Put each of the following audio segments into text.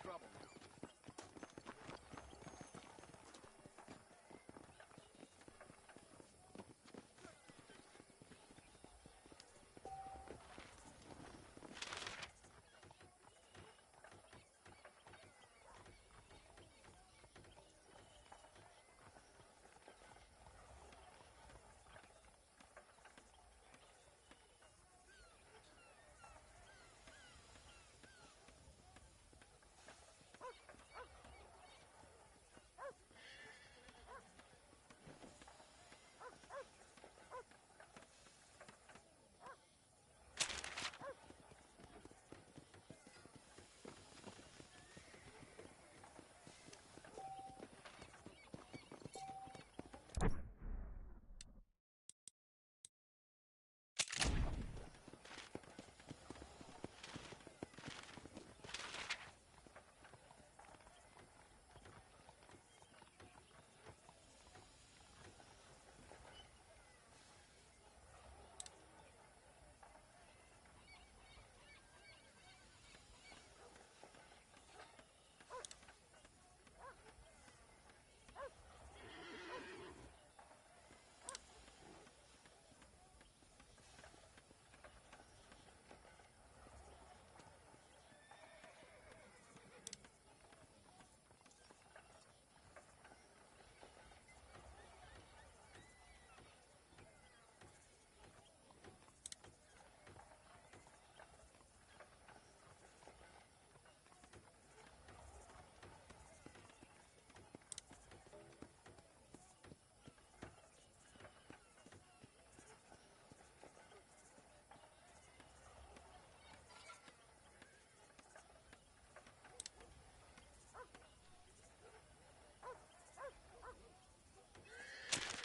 trouble.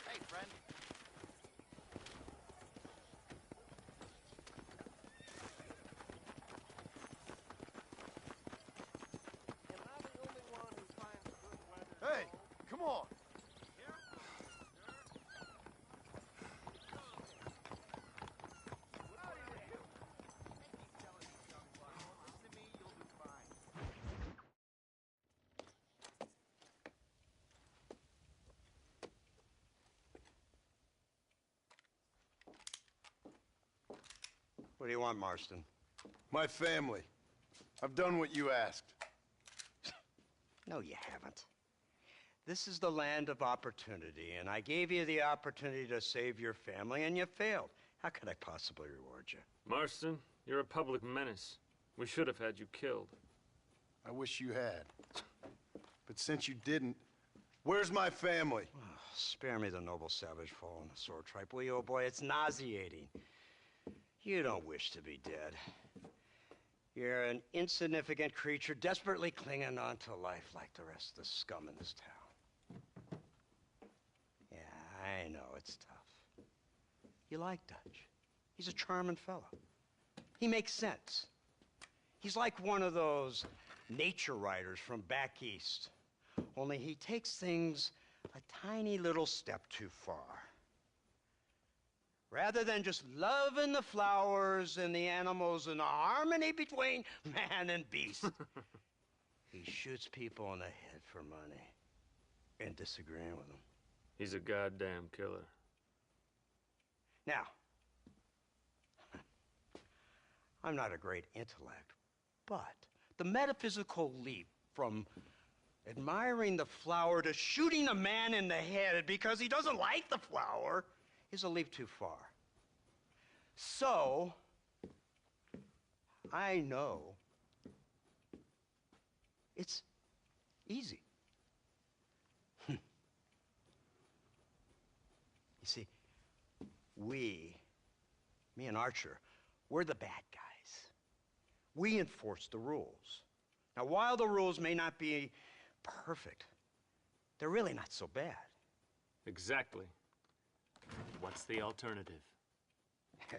Hey, friend. Am I the only one who finds good weather? Hey, come on. What do you want, Marston? My family. I've done what you asked. No, you haven't. This is the land of opportunity, and I gave you the opportunity to save your family, and you failed. How could I possibly reward you? Marston, you're a public menace. We should have had you killed. I wish you had. But since you didn't, where's my family? Oh, spare me the noble savage fall on the sword tripe, will you, old boy? It's nauseating. You don't wish to be dead. You're an insignificant creature desperately clinging on to life like the rest of the scum in this town. Yeah, I know it's tough. You like Dutch. He's a charming fellow. He makes sense. He's like one of those nature writers from back east. Only he takes things a tiny little step too far. Rather than just loving the flowers and the animals and the harmony between man and beast, he shoots people in the head for money and disagreeing with them. He's a goddamn killer. Now, I'm not a great intellect, but the metaphysical leap from admiring the flower to shooting a man in the head because he doesn't like the flower is a leap too far. So, I know it's easy. You see, me and Archer, we're the bad guys. We enforce the rules. Now, while the rules may not be perfect, they're really not so bad. Exactly. What's the alternative? Yeah.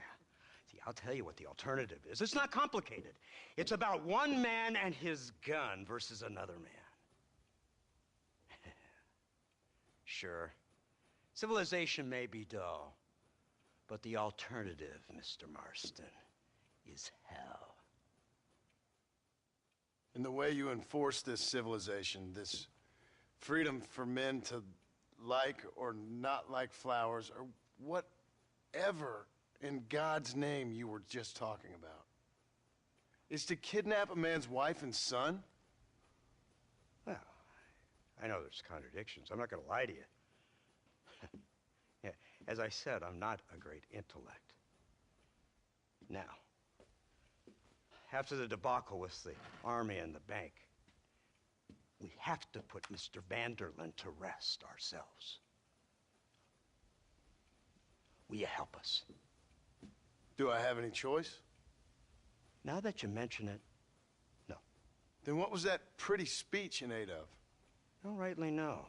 See, I'll tell you what the alternative is. It's not complicated. It's about one man and his gun versus another man. Sure, civilization may be dull, but the alternative, Mr. Marston, is hell. and the way you enforce this civilization, this freedom for men to like or not like flowers, or whatever in God's name you were just talking about, is to kidnap a man's wife and son? Well, I know there's contradictions. I'm not going to lie to you. Yeah, as I said, I'm not a great intellect. Now, after the debacle with the army and the bank, we have to put Mr. Van der Linde to rest ourselves. Will you help us? Do I have any choice? Now that you mention it, no. Then what was that pretty speech in aid of? Don't rightly know,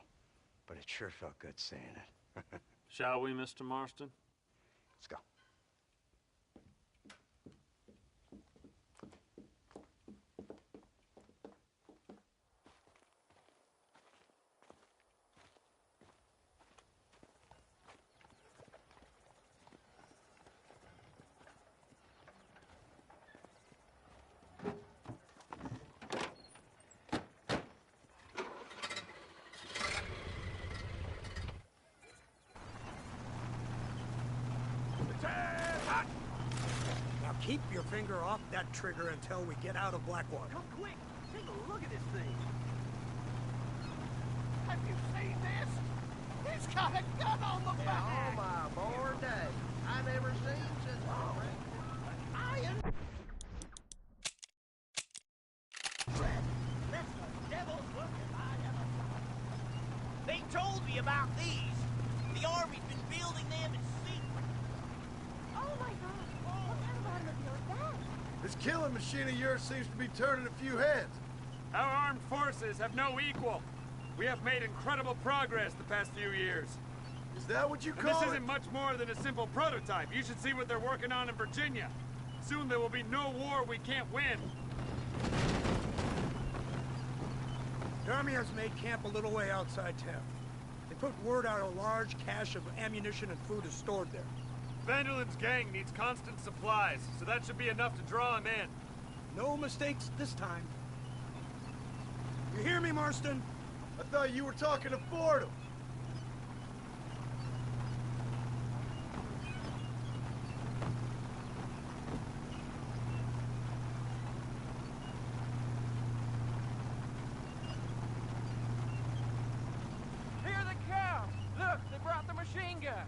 but it sure felt good saying it. Shall we, Mr. Marston? Let's go. Now keep your finger off that trigger until we get out of Blackwater. Come quick! Take a look at this thing! Have you seen this? He's got a gun on the back! Oh my born day! I never seen such a iron. That's the devil's working I ever. They told me about these. The army's been building them in secret. Oh my God! What kind of automobile is that? This killing machine of yours seems to be turning a few heads. Our armed forces have no equal. We have made incredible progress the past few years. Is that what you And call this it? isn't much more than a simple prototype. You should see what they're working on in Virginia. Soon there will be no war we can't win. The army has made camp a little way outside town. They put word out a large cache of ammunition and food is stored there. Van der Linde's gang needs constant supplies, so that should be enough to draw him in. No mistakes this time. You hear me, Marston? I thought you were talking to Fordham. Here they come! Look, they brought the machine gun!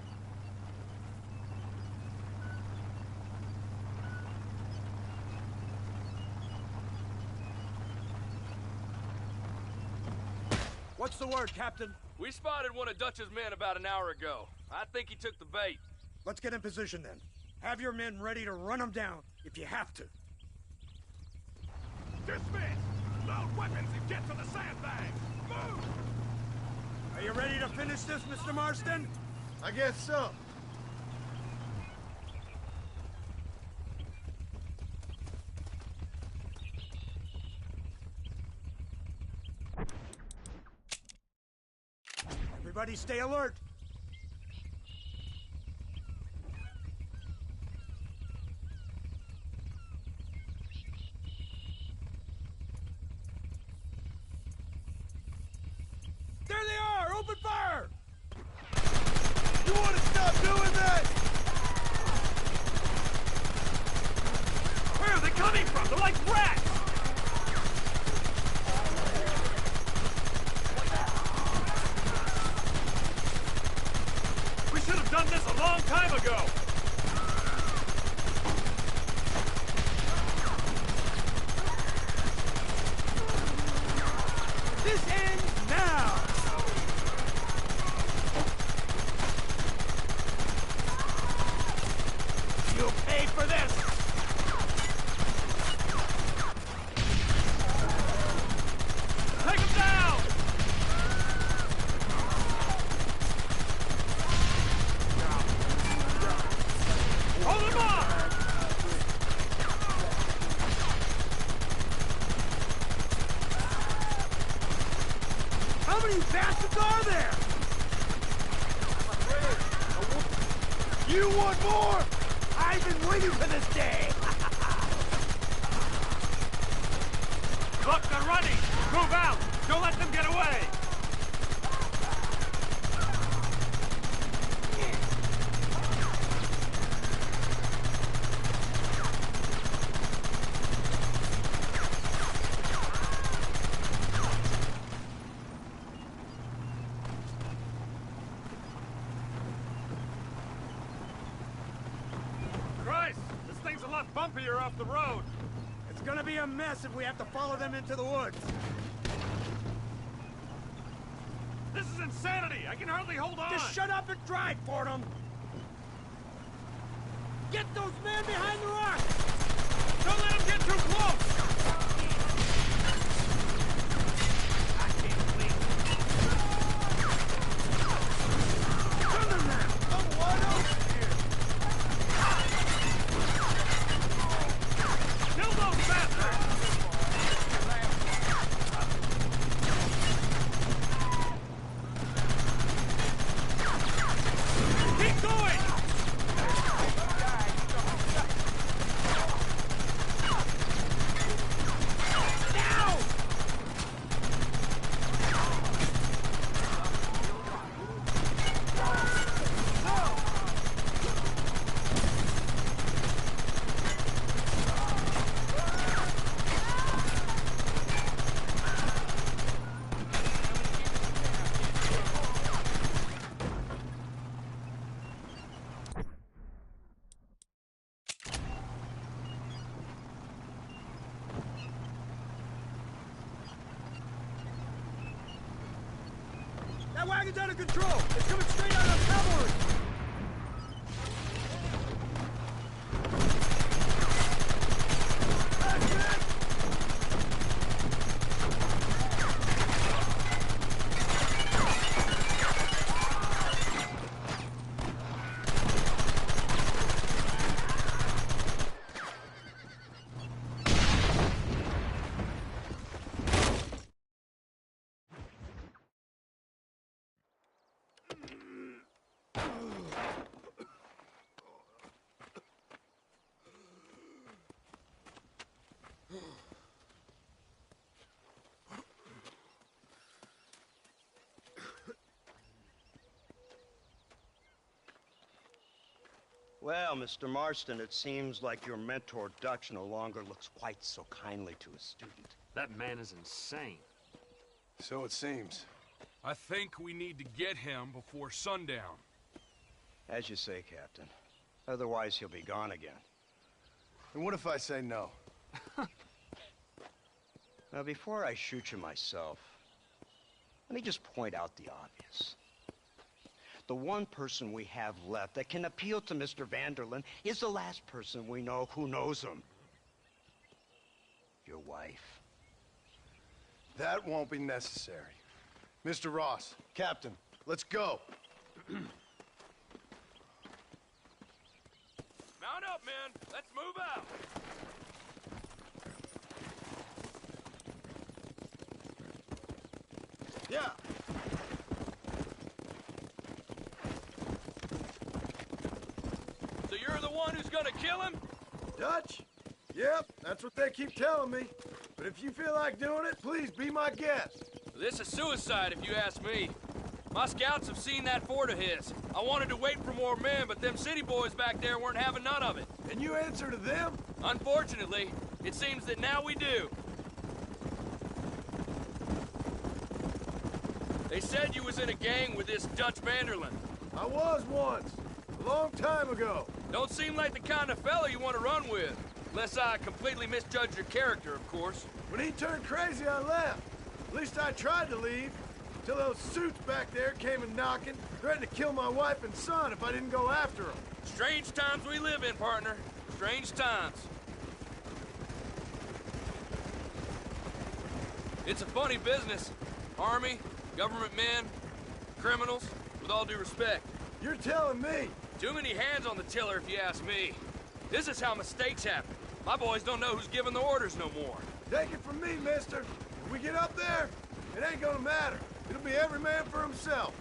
What's the word, Captain? We spotted one of Dutch's men about an hour ago. I think he took the bait. Let's get in position then. Have your men ready to run them down if you have to. Dismiss! Load weapons and get to the sandbags! Move! Are you ready to finish this, Mr. Marston? I guess so. Everybody stay alert. There they are! Open fire! You want to stop doing that? Where are they coming from? They're like rats! We should have done this a long time ago! This ends now! You'll pay for this! Take them down! Hold them off! How many bastards are there? You want more? I've been waiting for this day! Look, they're running! Move out! Don't let them get away! Christ! This thing's a lot bumpier off the road! It's gonna be a mess if we have to follow them into the woods. This is insanity! I can hardly hold on! Just shut up and drive, Fordham! Get those men behind the rock! Don't let them get too close! I can't believe it. Turn them now! I'm wide open here! Kill those bastards! Keep going! Now! That wagon's out of control! It's coming straight out of cavalry! Well, Mr. Marston, it seems like your mentor Dutch no longer looks quite so kindly to his student. That man is insane. So it seems. I think we need to get him before sundown. As you say, Captain. Otherwise, he'll be gone again. And what if I say no? Now, before I shoot you myself, let me just point out the obvious. The one person we have left that can appeal to Mr. Vanderlyn is the last person we know who knows him. Your wife. That won't be necessary. Mr. Ross, Captain, let's go. Mount up, men. Let's move out. Yeah. So you're the one who's gonna kill him? Dutch? Yep, that's what they keep telling me. But if you feel like doing it, please be my guest. This is suicide, if you ask me. My scouts have seen that fort of his. I wanted to wait for more men, but them city boys back there weren't having none of it. And you answer to them? Unfortunately, it seems that now we do. They said you was in a gang with this Dutch Vanderlyn. I was once. A long time ago. Don't seem like the kind of fella you want to run with. Unless I completely misjudged your character, of course. When he turned crazy, I left. At least I tried to leave. Till those suits back there came and knocking, threatened to kill my wife and son if I didn't go after them. Strange times we live in, partner. Strange times. It's a funny business. Army, government men, criminals, with all due respect. You're telling me? Too many hands on the tiller, if you ask me. This is how mistakes happen. My boys don't know who's giving the orders no more. Take it from me, mister. If we get up there, it ain't gonna matter. It'll be every man for himself.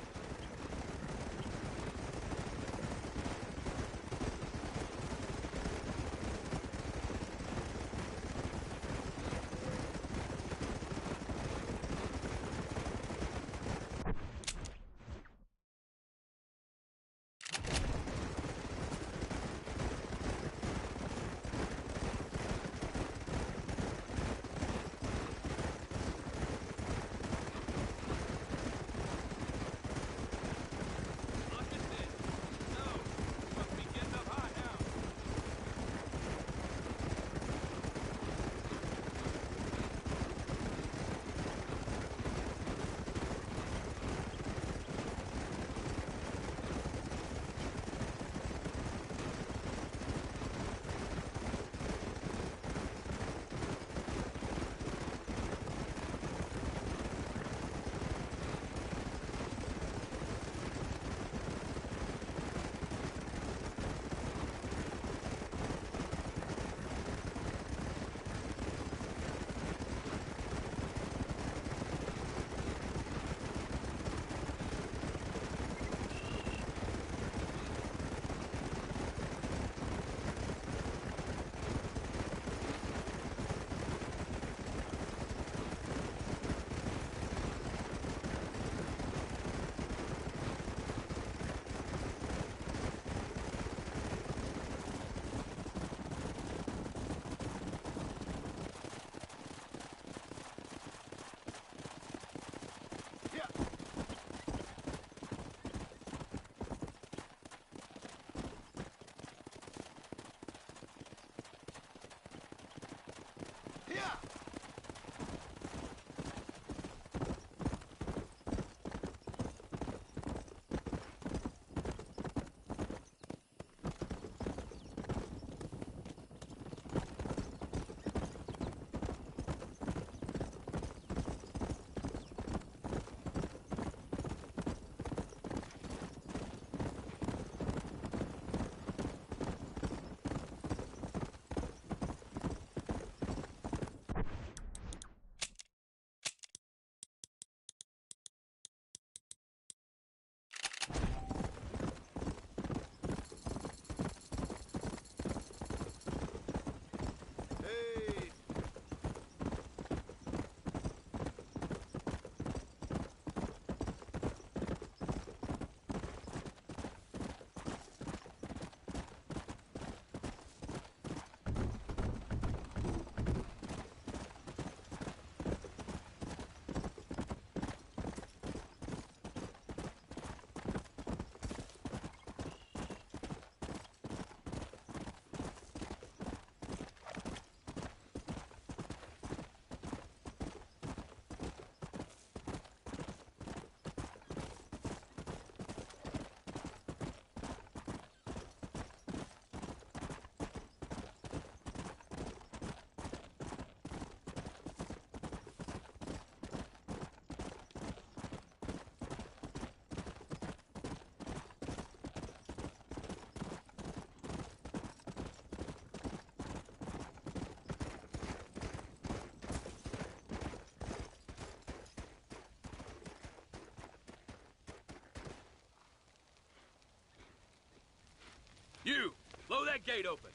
You, blow that gate open.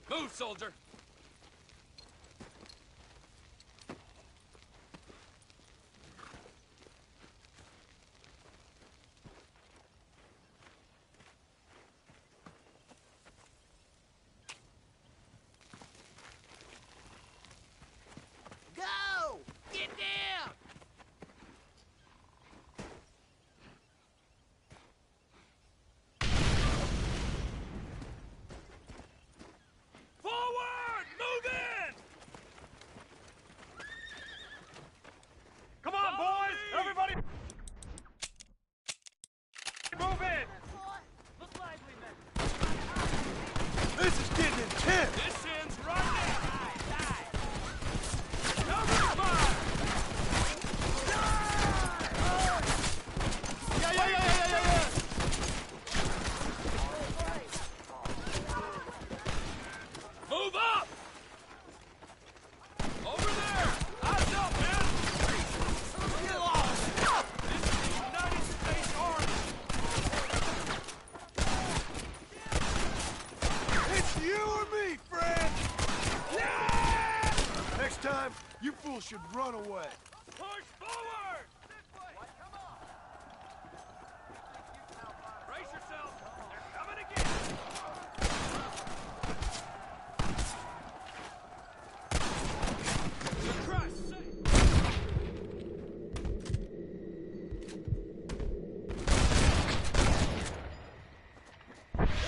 Move, soldier. Go! Get down! Forward! Move in! Come on, boys! Everybody! Move in! This is getting intense! This ends right now! Cover fire! Yeah. Move up! Over there! Eyes up, man! Get lost! This is the United States Army! It's you or me, friend! Yeah! Next time, you fools should run away. Push forward! Brace yourself! They're coming again! For Christ's sake!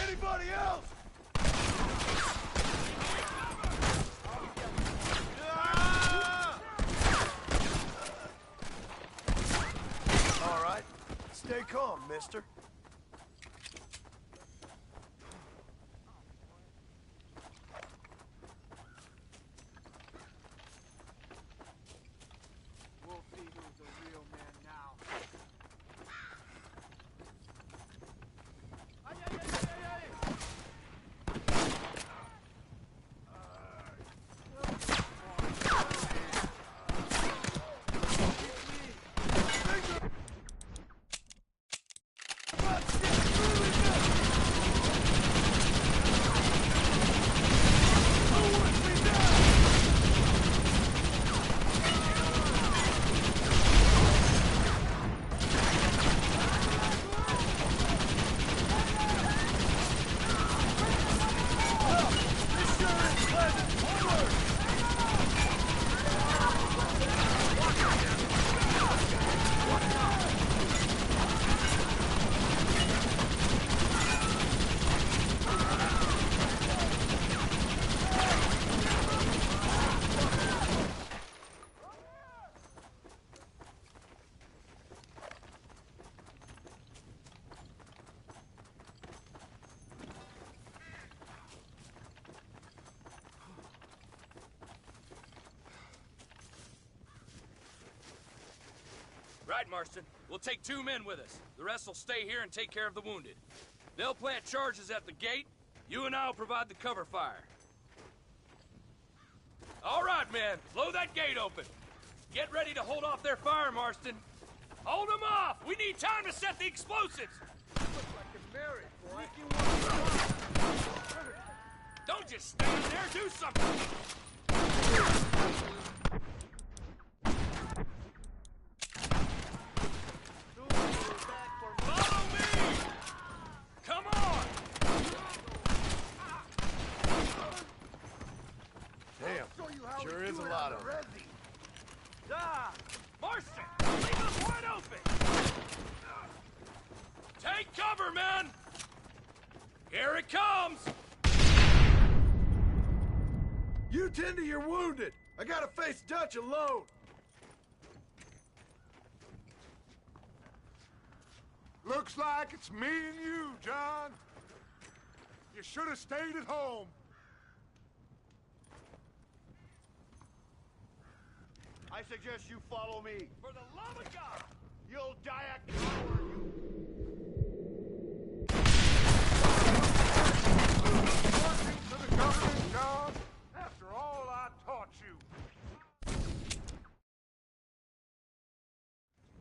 Anybody else? All right, stay calm, mister. We'll see who's the real man now. Right, Marston. We'll take 2 men with us. The rest will stay here and take care of the wounded. They'll plant charges at the gate. You and I'll provide the cover fire. All right, men. Blow that gate open. Get ready to hold off their fire, Marston. Hold them off! We need time to set the explosives! Don't just stand there, do something! Follow me! Come on! Damn, sure is a lot of them. Marston, leave them wide open! Take cover, men! Here it comes! You tend to your wounded. I gotta face Dutch alone. Looks like it's me and you, John. You should have stayed at home. I suggest you follow me. For the love of God! You'll die a coward, you... Working for the government, John, after all I taught you.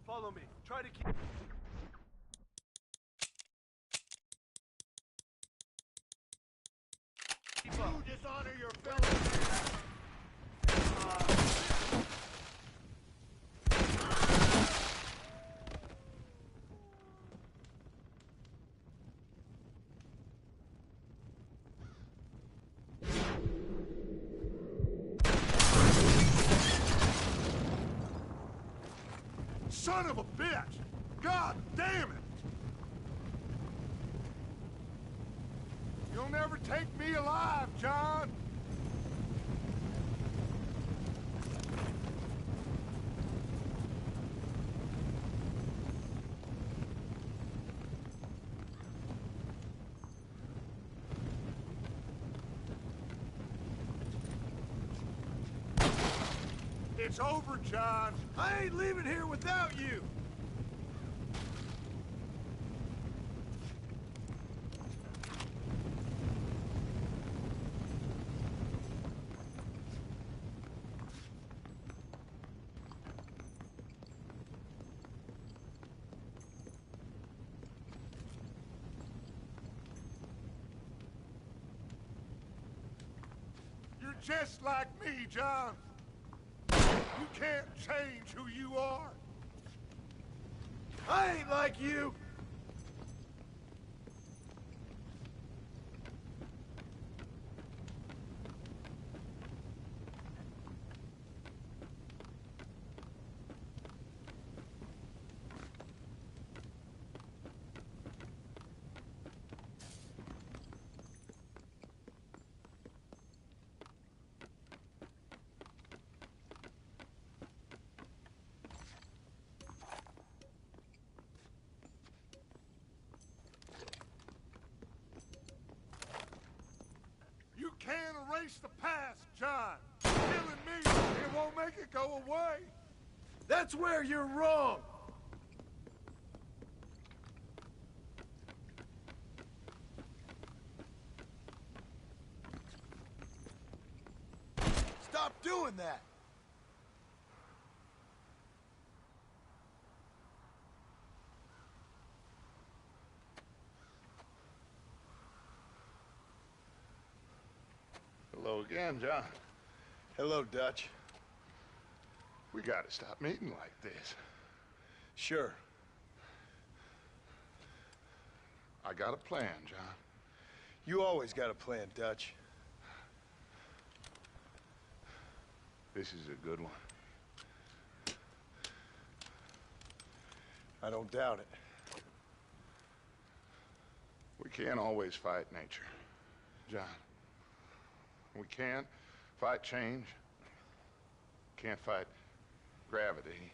Follow me. Try to keep... You dishonor your fellow man. Son of a bitch! God damn it! You'll never take me alive, John! It's over, John. I ain't leaving here without you. You're just like me, John. You can't change who you are. I ain't like you. You can't erase the past, John. Killing me, it won't make it go away. That's where you're wrong. Stop doing that. Hello again, John. Hello, Dutch. We gotta stop meeting like this. Sure. I got a plan, John. You always got a plan, Dutch. This is a good one. I don't doubt it. We can't always fight nature, John. We can't fight change. Can't fight gravity.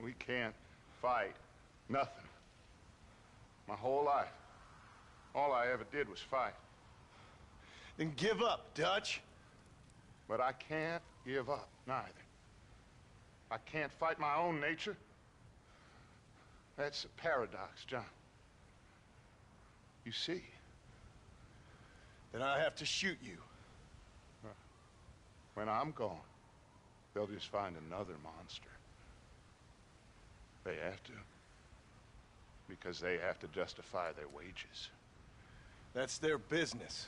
We can't fight nothing. My whole life, all I ever did was fight. Then give up, Dutch. But I can't give up, neither. I can't fight my own nature. That's a paradox, John. You see? Then I have to shoot you. When I'm gone, they'll just find another monster. They have to. Because they have to justify their wages. That's their business.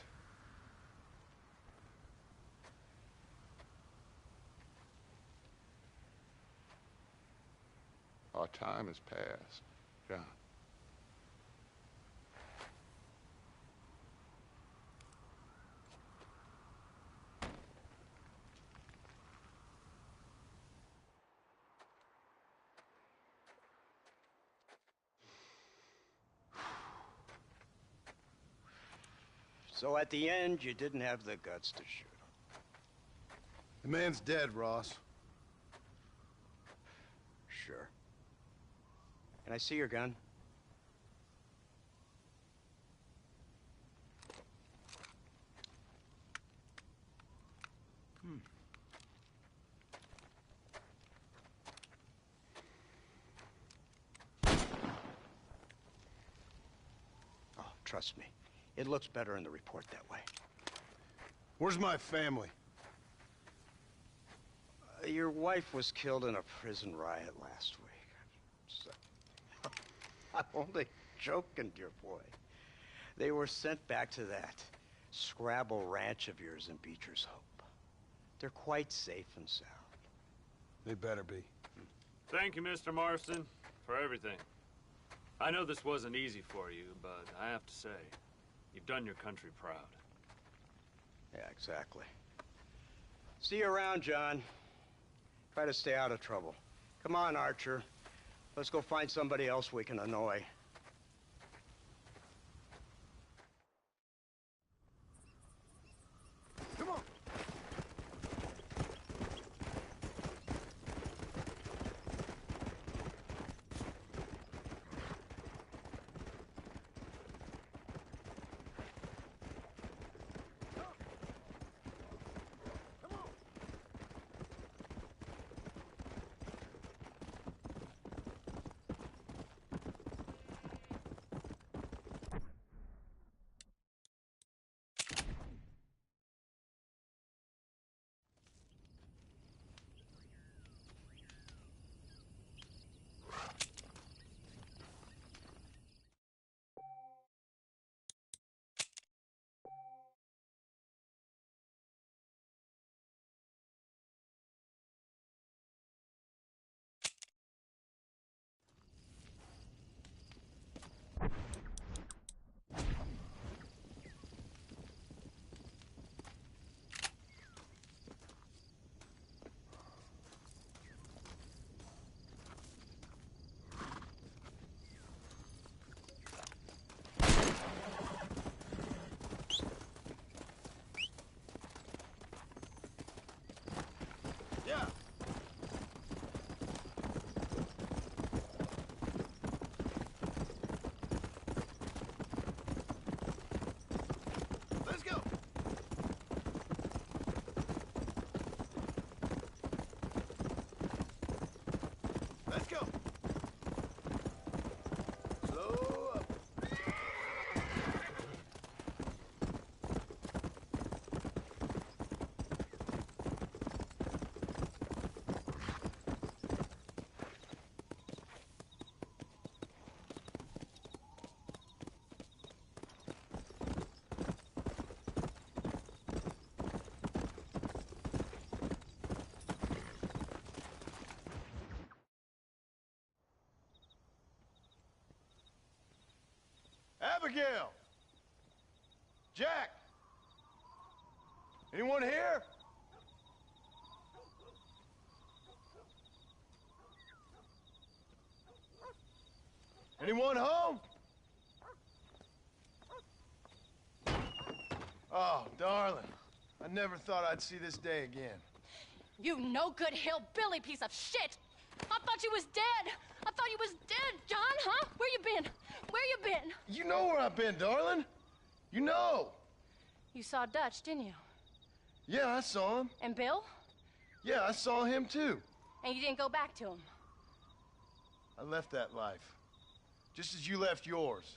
Our time has passed, John. So at the end, you didn't have the guts to shoot him. The man's dead, Ross. Sure. Can I see your gun? Oh, trust me. It looks better in the report that way. Where's my family? Your wife was killed in a prison riot last week. I'm only joking, dear boy. They were sent back to that. Scrabble Ranch of yours in Beecher's Hope. They're quite safe and sound. They better be. Thank you, Mr. Marston, for everything. I know this wasn't easy for you, but I have to say, you've done your country proud. Yeah, exactly. See you around, John. Try to stay out of trouble. Come on, Archer. Let's go find somebody else we can annoy. Come on. Yeah. Let's go. Let's go. Slow up. Abigail! Jack! Anyone here? Anyone home? Oh, darling. I never thought I'd see this day again. You no-good hillbilly piece of shit! I thought you was dead! I thought you was dead, John, huh? Where you been? Where you been? You know where I've been, darling. You know. You saw Dutch, didn't you? Yeah, I saw him. And Bill? Yeah, I saw him too. And you didn't go back to him? I left that life. Just as you left yours.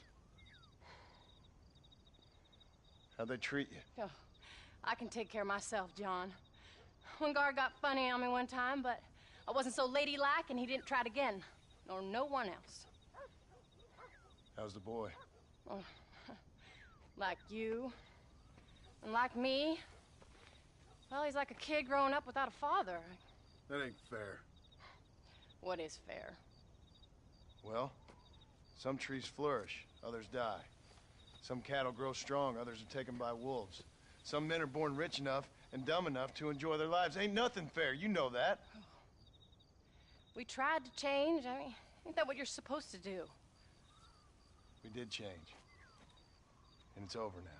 How'd they treat you? Oh, I can take care of myself, John. One guard got funny on me one time, but I wasn't so ladylike and he didn't try it again. Nor no one else. How's the boy? Oh, like you. And like me. Well, he's like a kid growing up without a father. That ain't fair. What is fair? Well, some trees flourish, others die. Some cattle grow strong, others are taken by wolves. Some men are born rich enough and dumb enough to enjoy their lives. Ain't nothing fair, you know that. We tried to change. I mean, ain't that what you're supposed to do? We did change. And it's over now.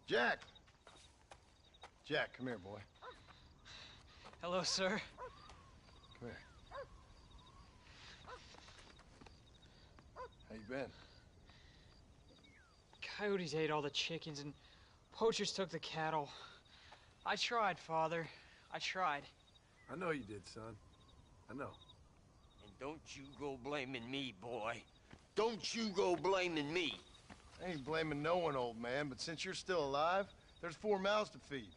Jack! Jack, come here, boy. Hello, sir. Come here. How you been? Coyotes ate all the chickens and poachers took the cattle. I tried, Father. I tried. I know you did, son. I know. And don't you go blaming me, boy. Don't you go blaming me. I ain't blaming no one, old man, but since you're still alive, there's 4 mouths to feed.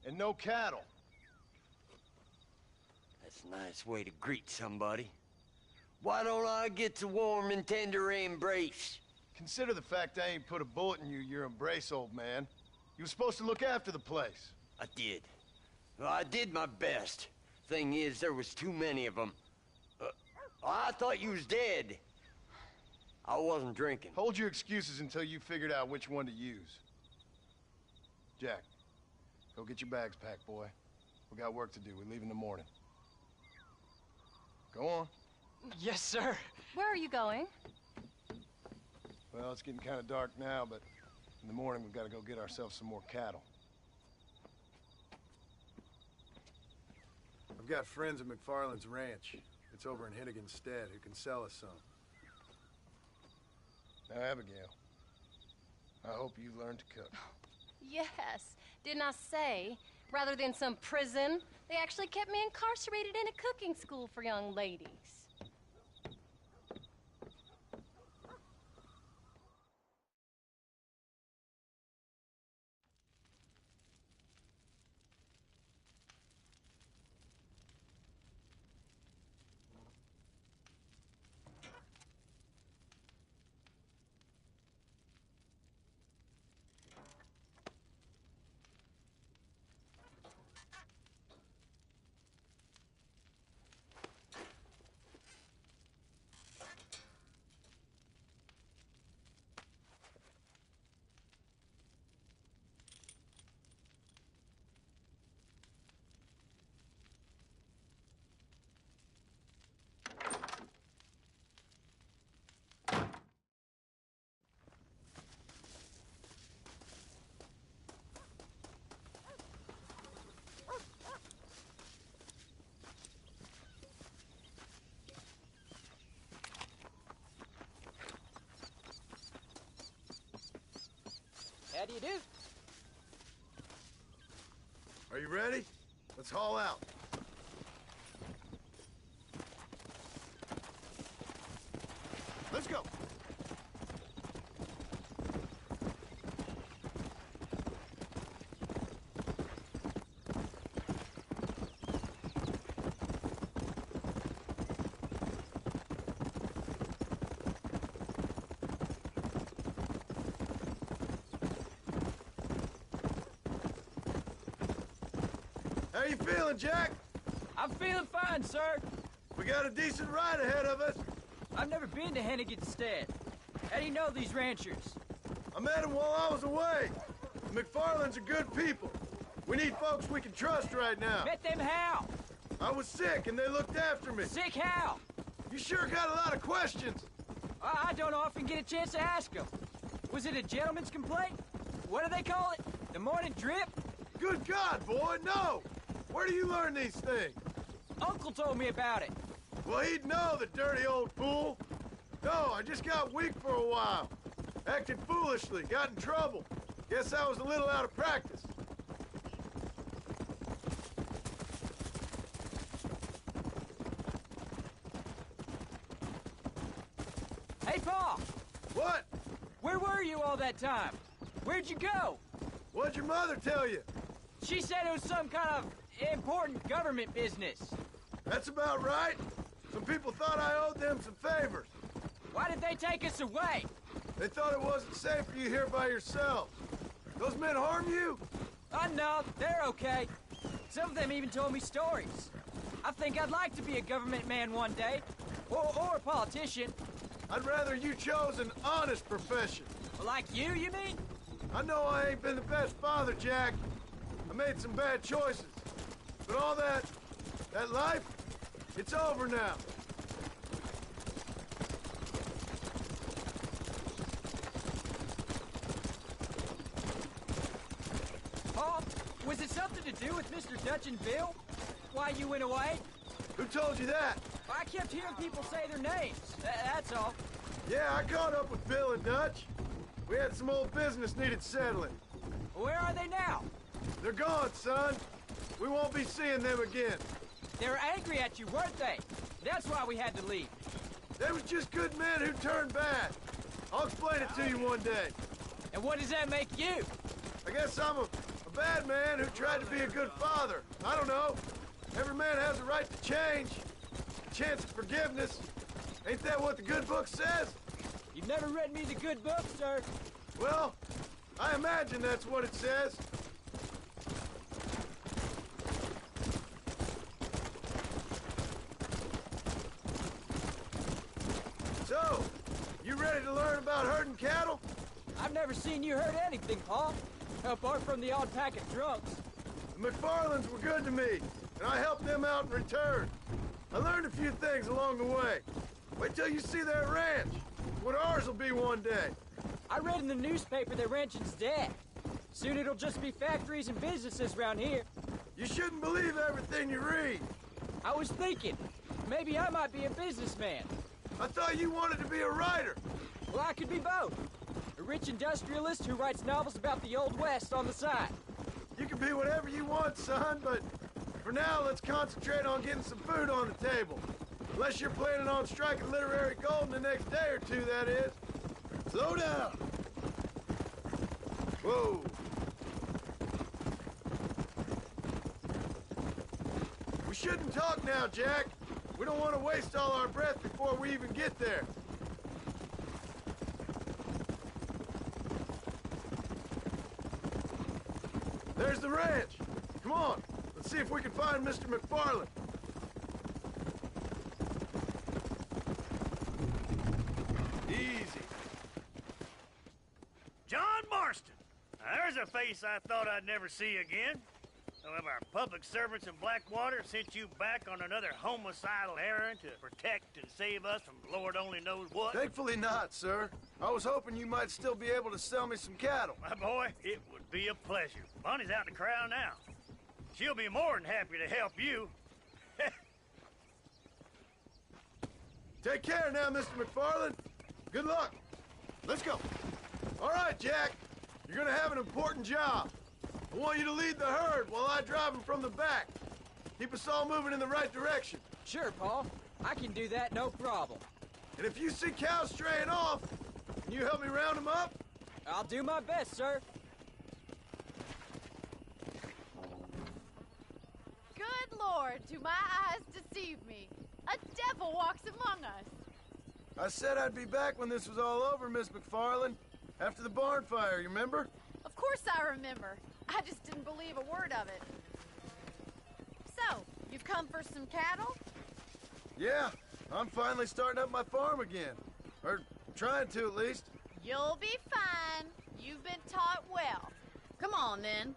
And no cattle. That's a nice way to greet somebody. Why don't I get the warm and tender embrace? Consider the fact I ain't put a bullet in your embrace, old man. You were supposed to look after the place. I did. Well, I did my best. Thing is, there was too many of them. I thought you was dead. I wasn't drinking. Hold your excuses until you figured out which one to use. Jack, go get your bags packed, boy. We got work to do. We leave in the morning. Go on. Yes, sir. Where are you going? Well, it's getting kind of dark now, but in the morning we've got to go get ourselves some more cattle. I've got friends at McFarland's ranch. It's over in Hennigan's Stead who can sell us some. Now, Abigail, I hope you learn to cook. Yes. Didn't I say, rather than some prison, they actually kept me incarcerated in a cooking school for young ladies. How do you do? Are you ready? Let's haul out. Let's go. How you feeling, Jack? I'm feeling fine, sir. We got a decent ride ahead of us. I've never been to Hennigan's Stead. How do you know these ranchers? I met them while I was away. The McFarlands are good people. We need folks we can trust right now. Met them how? I was sick and they looked after me. Sick how? You sure got a lot of questions. I don't often get a chance to ask them. Was it a gentleman's complaint? What do they call it? The morning drip? Good God, boy, no! Where do you learn these things? Uncle told me about it. Well, he'd know, the dirty old fool. No, I just got weak for a while. Acted foolishly, got in trouble. Guess I was a little out of practice. Hey, Pa! What? Where were you all that time? Where'd you go? What'd your mother tell you? She said it was some kind of important government business. That's about right. Some people thought I owed them some favors. Why did they take us away? They thought it wasn't safe for you here by yourself. Those men harm you? No, they're okay. Some of them even told me stories. I think I'd like to be a government man one day. Or a politician. I'd rather you chose an honest profession. Like you mean? I know I ain't been the best father, Jack. I made some bad choices. But all that life, it's over now. Pa, was it something to do with Mr. Dutch and Bill? Why you went away? Who told you that? I kept hearing people say their names. That's all. Yeah, I caught up with Bill and Dutch. We had some old business needed settling. Where are they now? They're gone, son. We won't be seeing them again. They were angry at you, weren't they? That's why we had to leave. They was just good men who turned bad. I'll explain it to you one day. And what does that make you? I guess I'm a bad man who tried to be a good father. I don't know. Every man has a right to change, a chance at forgiveness. Ain't that what the good book says? You've never read me the good book, sir. Well, I imagine that's what it says. So, you ready to learn about herding cattle? I've never seen you herd anything, Paul. Apart from the odd pack of drunks. The McFarlands were good to me, and I helped them out in return. I learned a few things along the way. Wait till you see their ranch. What ours will be one day. I read in the newspaper that ranching's dead. Soon it'll just be factories and businesses around here. You shouldn't believe everything you read. I was thinking, maybe I might be a businessman. I thought you wanted to be a writer. Well, I could be both. A rich industrialist who writes novels about the Old West on the side. You can be whatever you want, son, but for now, let's concentrate on getting some food on the table. Unless you're planning on striking literary gold in the next day or two, that is. Slow down. Whoa. We shouldn't talk now, Jack. We don't want to waste all our breath before we even get there. There's the ranch. Come on, let's see if we can find Mr. McFarland. Easy. John Marston. Now, there's a face I thought I'd never see again. Some of our public servants in Blackwater sent you back on another homicidal errand to protect and save us from Lord only knows what. Thankfully not, sir. I was hoping you might still be able to sell me some cattle. My boy, it would be a pleasure. Bonnie's out in the crowd now. She'll be more than happy to help you. Take care now, Mr. McFarland. Good luck. Let's go. All right, Jack. You're gonna have an important job. I want you to lead the herd while I drive them from the back. Keep us all moving in the right direction. Sure, Paul. I can do that, no problem. And if you see cows straying off, can you help me round them up? I'll do my best, sir. Good Lord, do my eyes deceive me? A devil walks among us. I said I'd be back when this was all over, Miss McFarland. After the barn fire, you remember? Of course I remember. I just didn't believe a word of it. So, you've come for some cattle? Yeah, I'm finally starting up my farm again. Or trying to, at least. You'll be fine. You've been taught well. Come on, then.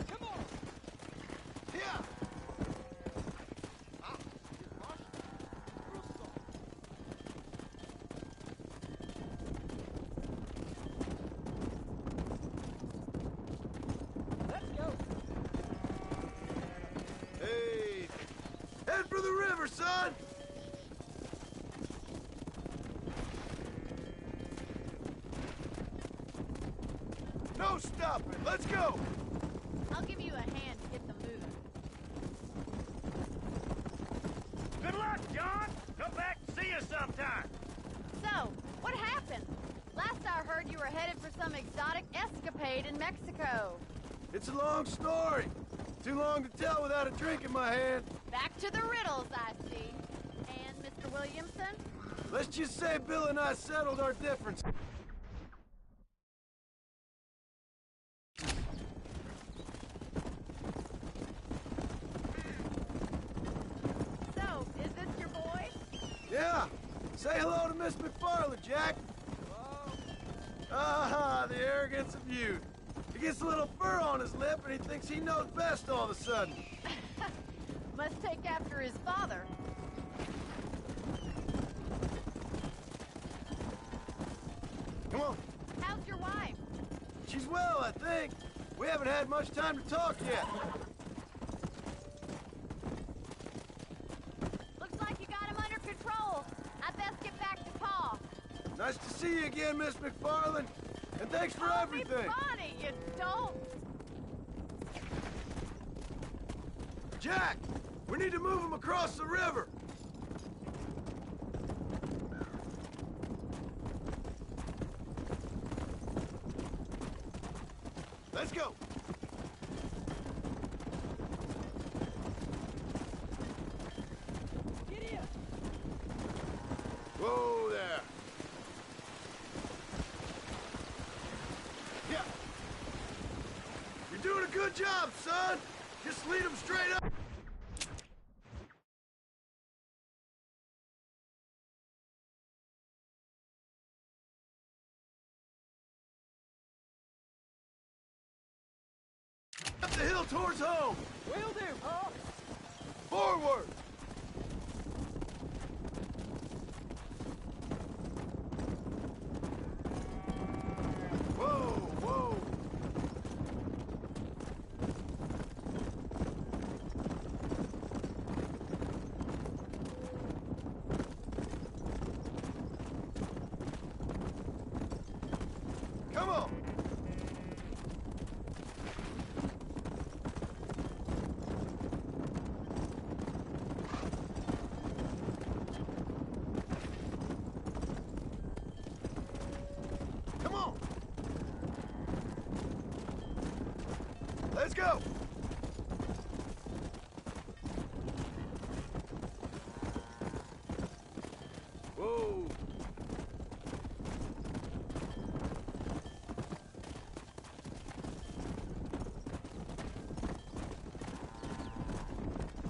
Come on! Yeah! For the river, son! No stopping! Let's go! I'll give you a hand to get them moving. Good luck, John! Come back and see us sometime. So, what happened? Last I heard you were headed for some exotic escapade in Mexico. It's a long story. Too long to tell without a drink in my hand. Back to the riddles, I see. And Mr. Williamson? Let's just say Bill and I settled our difference. So, is this your boy? Yeah. Say hello to Miss McFarland, Jack. Hello. Ah, the arrogance of youth. He gets a little fur on his lip and he thinks he knows best all of a sudden. Must take after his father. Come on. How's your wife? She's well, I think. We haven't had much time to talk yet. Looks like you got him under control. I'd best get back to Pa. Nice to see you again, Miss McFarland. And thanks for everything. Bonnie, you don't. Jack, we need to move him across the river. son. Just lead them straight up. Up the hill towards home. Will do, Paul. Forward. Whoa, whoa. Come on. Come on. Let's go. Whoa.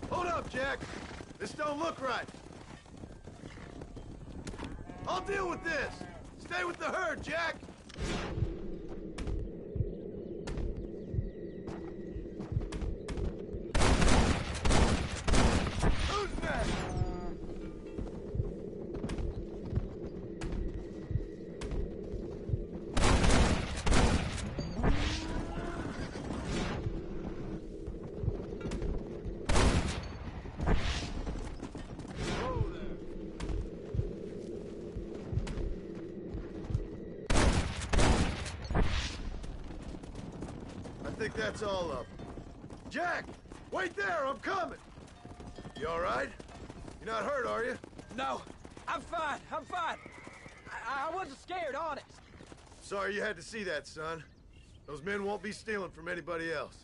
Hold up, Jack. This don't look right. I'll deal with this. Stay with the herd, Jack. Who's next? I think that's all of them. Jack! Wait there! I'm coming! You all right? You're not hurt, are you? No, I'm fine. I'm fine. I wasn't scared, honest. Sorry you had to see that, son. Those men won't be stealing from anybody else.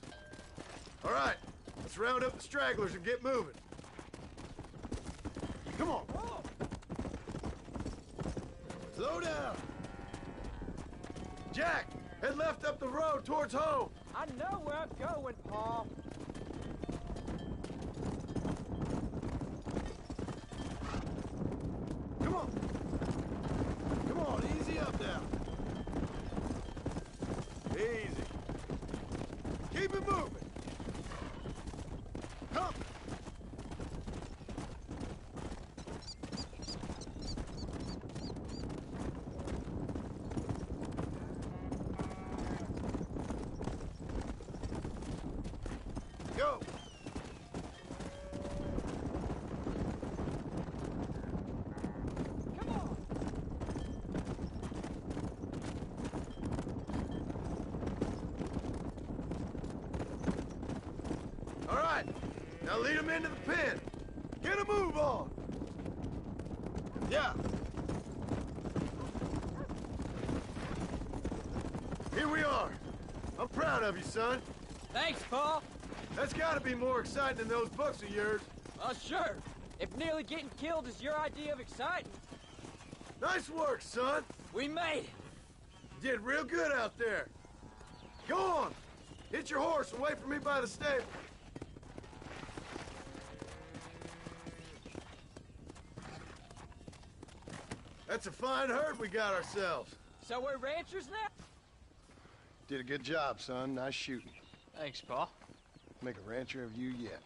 All right, let's round up the stragglers and get moving. Come on. Slow down. Jack, head left up the road towards home. I know where I'm going, Paul. Come on. Come on, easy up now. Easy. Keep it moving. Come. Go. Come on. All right, now lead them into the pen. Get a move on. Yeah. Here we are. I'm proud of you, son. Thanks, Paul. That's gotta be more exciting than those books of yours. Sure. If nearly getting killed is your idea of exciting. Nice work, son. We made it. You did real good out there. Go on. Hit your horse and wait for me by the stable. That's a fine herd we got ourselves. So we're ranchers now? Did a good job, son. Nice shooting. Thanks, Paul. Make a rancher of you yet.